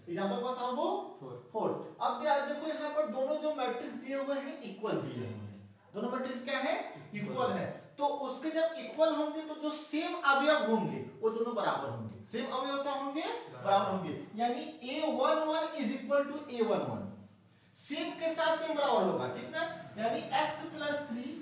Example कौन सा वो 4। अब देखो यहाँ पर दोनों जो मैट्रिक्स दिए हुए हैं इक्वल दिए हुए हैं, दोनों मैट्रिक्स क्या है इक्वल है। तो उसके जब इक्वल होंगे तो जो सेम अवयव होंगे वो दोनों बराबर होंगे, सेम अवयव क्या होंगे बराबर होंगे, यानी a11 is equal to a11 same के साथ सेम बराबर होगा, ठीक ना। यानी x plus 3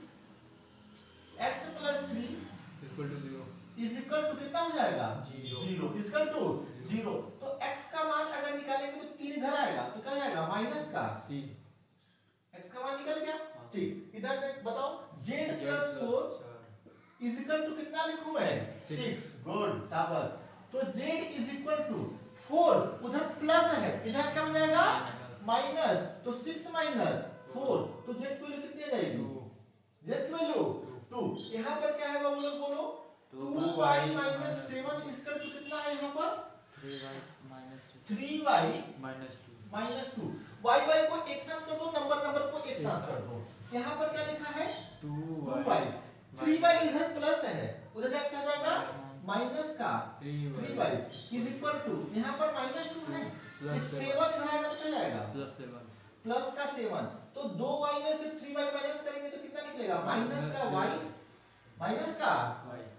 equal to 0 is equal to कितना हो जाएगा 0 इक्वल टू 0। तो x का मान अगर निकालेंगे तो 3 इधर आएगा तो क्या जाएगा माइनस का 3, x का मान निकल गया, ठीक। इधर देख बताओ z plus 4 is equal to कितना लिखूं मैं 6, गुड शाबाश। तो z इज इक्वल टू 4, उधर प्लस है इधर क्या हो जाएगा माइनस, तो 6 माइनस 4, तो z की वैल्यू कितनी आ जाएगी z की वैल्यू 2। यहाँ पर क्या है वो लोग बोलो 2y माइनस 7 इसका टू कितना है यहाँ पर 3y माइनस 2। y को एक साथ कर दो, नंबर को एक साथ कर दो। यहाँ पर क्या लिखा है 2y, 3y इधर प्लस है उधर क्या जाएगा माइनस का 3y इज इक्वल टू यहाँ पर माइनस 2 है, 7 इधर आएगा तो क्या जाएगा प्लस का 7। तो 2y में से 3y माइनस करेंगे तो कितना निकलेगा माइनस का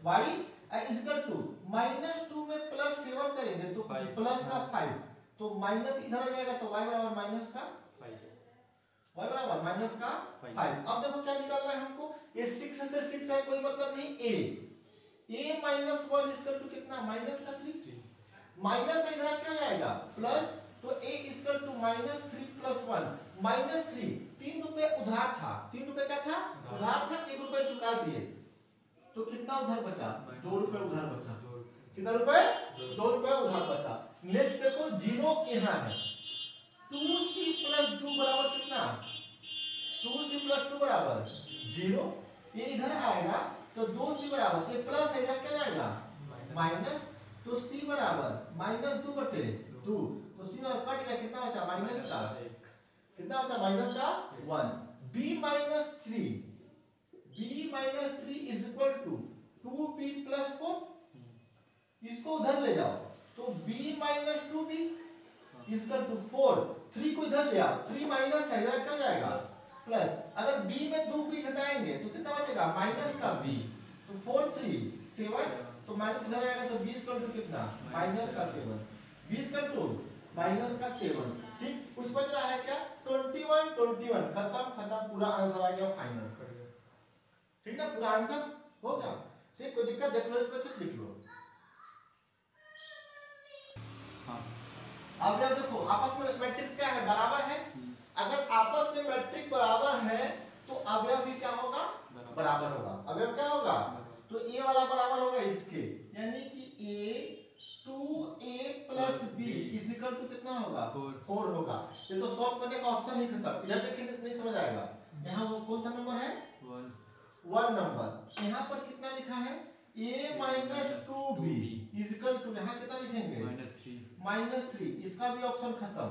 y is equal to minus 2 में प्लस 7 करेंगे तो प्लस का 5, तो माइनस इधर आ जाएगा तो y बराबर माइनस का 5। अब देखो क्या निकालना है हमको, ये 6 से 6 है कोई मतलब नहीं, a माइनस 1 इक्वल टू कितना माइनस का 3, माइनस इधर क्या जाएगा प्लस, तो a equal to minus 3 plus 1 minus 3। 3 रुपए उधार था, 3 रुपए क्या था उधार था, 1 रुपए चुका दिए तो कितना उधार बचा 2 रुपए उधार बचा, कितना रुपए 2 रुपए उधार बचा। नेक्स्ट देखो 0 यहाँ है, 2c प्लस 2 बराबर कितना 2c प्लस 2 बराबर 0, ये इधर आएगा तो 2c बराबर ये प्लस है इधर क्या जाएगा माइनस, तो c बराबर माइनस 2 बटे 2, तो c बराबर कट गया कितना बचा माइनस का, कितना बचा माइनस का 1। b minus 3 is equal to 2b plus 4, इसको उधर ले जाओ तो b minus 2b is equal to 4, 3 को इधर ले आओ, 3 माइनस है इधर क्या जाएगा प्लस, अगर b में 2b घटाएंगे तो कितना बचेगा माइनस का b, तो 4 3 7, तो माइनस इधर आएगा तो b इक्वल टू कितना माइनस का 7, b इक्वल टू माइनस का 7, ठीक। कुछ बच रहा है क्या 21 खत्म, पूरा आंसर आ गया फाइनल, ठीक ना, पूरा आंसर हो गया। सिर्फ कोई दिक्कत देख लो, इसको अच्छे से लिख लो। अब जब देखो आपस में मैट्रिक्स क्या है बराबर है, अगर आपस में मैट्रिक्स बराबर है तो अवयव भी क्या होगा बराबर होगा, अवयव क्या होगा, तो a वाला बराबर होगा इसके, यानी कि a 2a plus b is equal to कितना होगा 4 होगा। ये तो सॉल्व करने का ऑप्शन ही खत्म, इधर देखिए नहीं समझ आएगा। यहाँ वो कौन सा नंबर है 1 नंबर, यहाँ पर कितना लिखा है a minus 2b is equal to यहाँ कितना लिखेंगे -3, इसका भी ऑप्शन खत्म,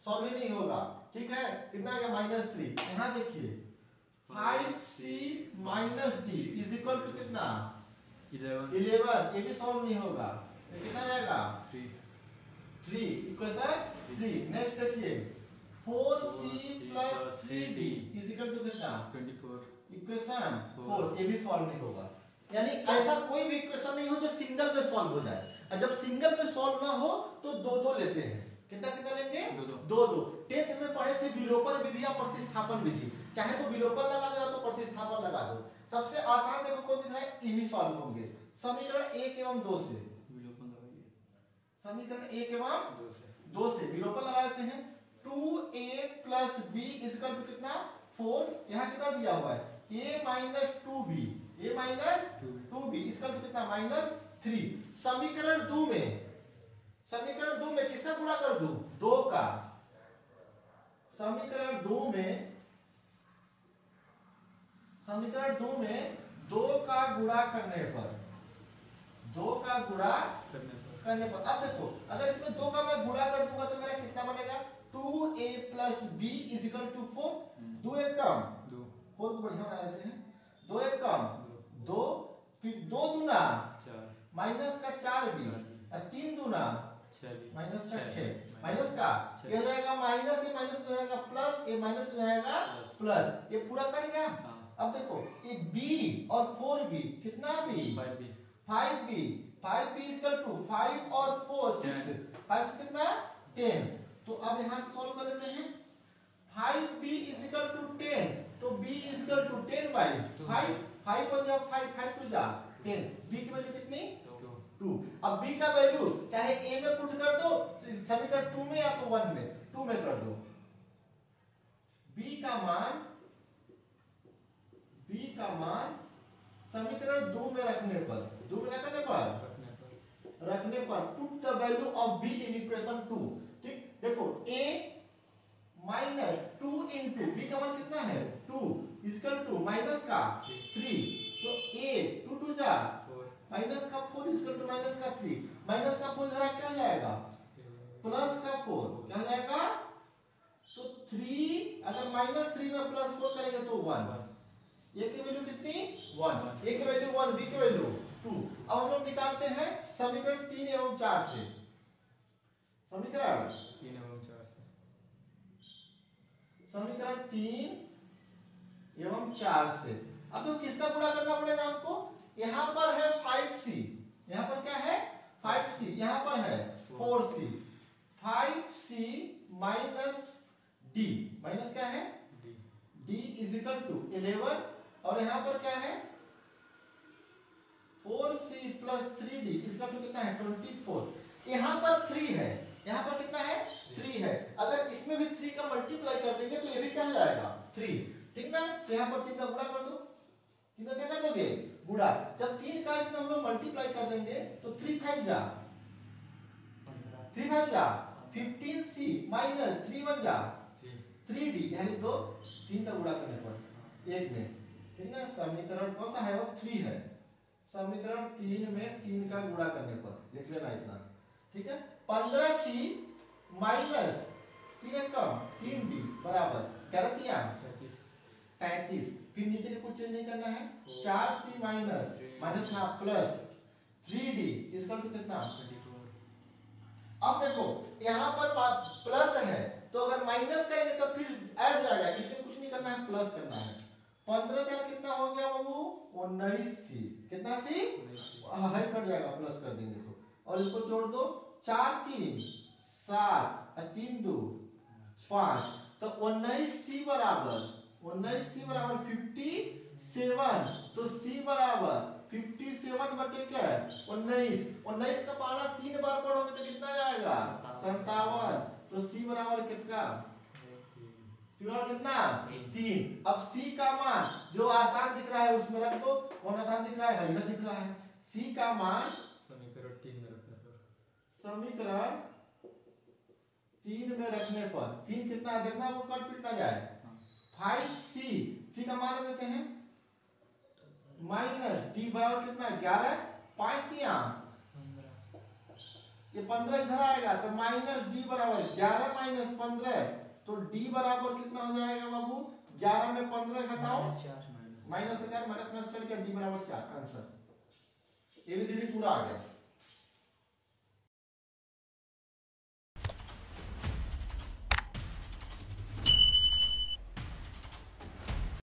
सॉल्व ही नहीं होगा, ठीक है। कितना आ गया -3, यहाँ देखिए 5c minus d is equal to कितना 11, ये भी सॉल्व नहीं होगा, तो कितना जाएगा 3 इक्वेशन 3। नेक्स्ट देखिए 4c plus 3d is equal to कितना 24 इक्वेशन 4, ये भी सॉल्व नहीं होगा। यानी ऐसा कोई भी इक्वेशन नहीं हो जो सिंगल में सॉल्व हो जाए, और जब सिंगल में सॉल्व ना हो तो दो लेते हैं, कितना लेंगे दो। 10th में पढ़े थे विलोपन विधि या प्रतिस्थापन विधि, चाहे तो विलोपन लगा दो तो प्रतिस्थापन लगा दो। सबसे आसान देखो कौन दिख रहा है, यही सॉल्व होंगे। समीकरण 1 एवं 2 से विलोपन लगाइए, समीकरण 1 एवं 2 से विलोपन लगा देते हैं। 2a plus b is equal to कितना 4, यहाँ कितना दिया हुआ है a माइनस 2b इसका कितना -3। समीकरण 2 में किसका गुणा कर दूं 2 का, समीकरण 2 में 2 का गुणा करने पर, अब देखो अगर इसमें 2 का मैं गुणा कर दूंगा तो मेरा कितना बनेगा 2a plus b is equal to 4, 2 एक कम 4 को बढ़िया बना लेते हैं, 2 एक कम 2, फिर 2 दूना 4 माइनस का 4b, और 3 दूना माइनस का 6 माइनस का ये हो जाएगा माइनस, ये माइनस हो जाएगा प्लस, ये माइनस हो जाएगा प्लस, ये पूरा कट गया। अब देखो ये b और 4b कितना b 5b 5b equal to 5 और 4 6 5 से कितना 10। तो अब यहाँ सॉल्व कर देते हैं। 5b इक्वल टू 10 तो b इक्वल टू 10 बाई 5 5 बन जाए 5 5 टू जा 10 b की वैल्यू कितनी 2। अब b का वैल्यू चाहे a में पुट कर दो समीकरण 2 में या तो 1 में 2 में कर दो। b का मान समीकरण 2 में रखने पर 2 में क्या करने पर रखने पर put the value of b in equation 2। ठीक देखो a माइनस 2 इंटू b का मान कितना है 2 इक्वल टू माइनस का 3 तो a 2 2 जा माइनस का 4 इक्वल टू माइनस का 3 माइनस का 4 जरा क्या हो जाएगा प्लस का 4 क्या हो जाएगा तो 3 अगर माइनस 3 में प्लस 4 करेंगे तो 1 a की वैल्यू कितनी 1 a की वैल्यू 1 b की वैल्यू 2। अब हम लोग निकालते हैं समीकरण 3 एवं 4 से। समीकरण 3 एवं 4 से समीकरण 3 एवं 4 से अब तो किसका गुणा करना पड़ेगा आपको। यहाँ पर है 5c यहाँ पर क्या है 5c यहाँ पर है 4c 5c minus d minus क्या है d इज इक्वल टू 11 और यहाँ पर क्या है 4c प्लस 3d इसका तो कितना है 24। यहाँ पर 3 है यहाँ पर कितना है 3 है अगर इसमें भी 3 का मल्टीप्लाई कर देंगे तो ये भी क्या हो जाएगा 3 ठीक ना। तो यहाँ पर 3 का गुणा कर दो 3 का क्या कर दोगे गुणा जब 3 का इसमें हम लोग मल्टीप्लाई कर देंगे तो 3 5 जा 15c माइनस 3 1 जा 3d यानी तो 3 का गुणा करने पर 1 में ठीक ना। समीकरण कौन सा है वो 3 है समीकरण 3 में 3 का गुणा करने पर लिख लेना इतना ठीक है। 15c माइनस 3 कम 3d बराबर क्या रहती है 33। फिर नीचे के कुछ चेंज नहीं करना है 4c माइनस माइनस ना प्लस 3d इसका तो कितना 24। अब देखो यहाँ पर प्लस है तो अगर माइनस करेंगे तो फिर ऐड हो जाएगा इसमें कुछ नहीं करना है प्लस करना है। 15 से कितना हो गया बाबू 19c कितना सी हाई कट जाएगा प्लस कर देंगे तो और इसको जोड़ दो 4 3 7 3 2 5 तो 19c बराबर 57 तो c बराबर 57 बटे क्या है 19 का पारा 3 बार पढ़ोगे तो कितना जाएगा 57 तो c बराबर कितना कितना 3। अब c का मान जो आसान दिख रहा है उसमें रख दो कौन आसान दिख रहा है हल्का दिख रहा है c का मान समीकरण 3 में रखने पर समीकरण 3 में रखने पर 3 कितना है देखना वो कट फिट ना जाए 5c का मान देते हैं माइनस d बराबर कितना 11 5 दिया ये 15 इधर आएगा तो माइनस d बराबर 11 माइनस 15 तो d बराबर कितना हो जाएगा बाबू 11 में 15 घटाओ माइनस 4 माइनस चल के d बराबर 4 आंसर एबीसीडी पूरा आ गया।